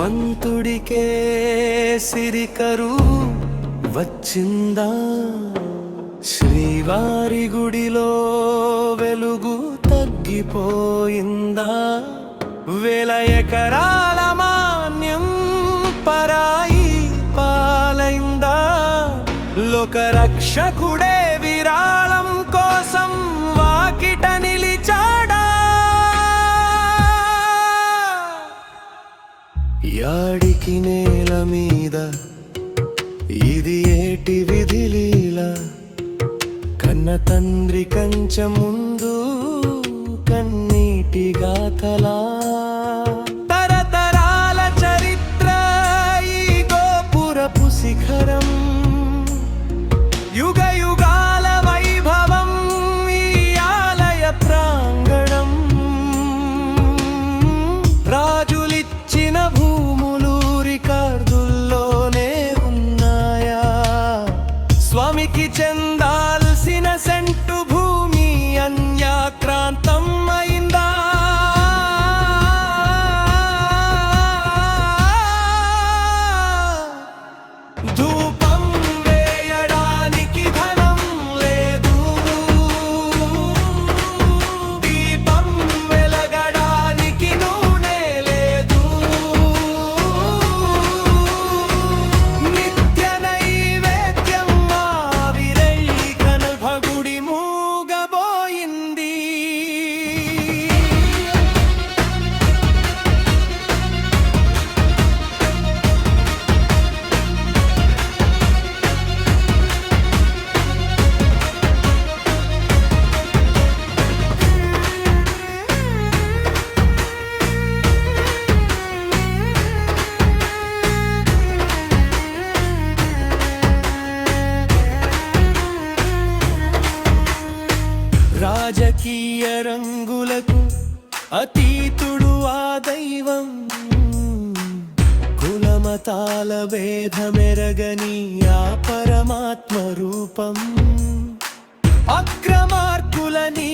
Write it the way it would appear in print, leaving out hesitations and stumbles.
శ్రీమంతుడికే సిరికరు వచ్చిందా? శ్రీవారి గుడిలో వెలుగు తగ్గిపోయిందా? వేల ఎకరాల మాన్యం పరాయి పాలైందా? లోకరక్షకుడే విరాళం కోసం వాకిట నిలిచాడా? యాడికి నేల మీద ఇది ఏటి విధిలీల? కన్న తండ్రి కంచె ముందు కన్నీటి గాథలా? తరతరాల చరిత్ర ఈ గోపురపు శిఖరం, యుగ యుగాల వైభవం ఈ ఆలయ ప్రాంగణం. రాజులిచ్చిన భూములు రికార్డుల్లోనే ఉన్నాయా? స్వామికి చెందాల్సిన సెంటు భూమి అన్యాక్రాంతం అయిందా? ధూపం వేయడానికి ధనం లేదు, దీపం వెలగడానికి నూనె లేదు, నిత్య నైవేద్యం ఆవిరై కనభగుడి మూగబోయింది. రాజకీయ రంగులకు అతీతుడు ఆ దైవం, కులమతాల భేదమెరగని ఆ పరమాత్మ రూపం. అక్రమార్కుల నీ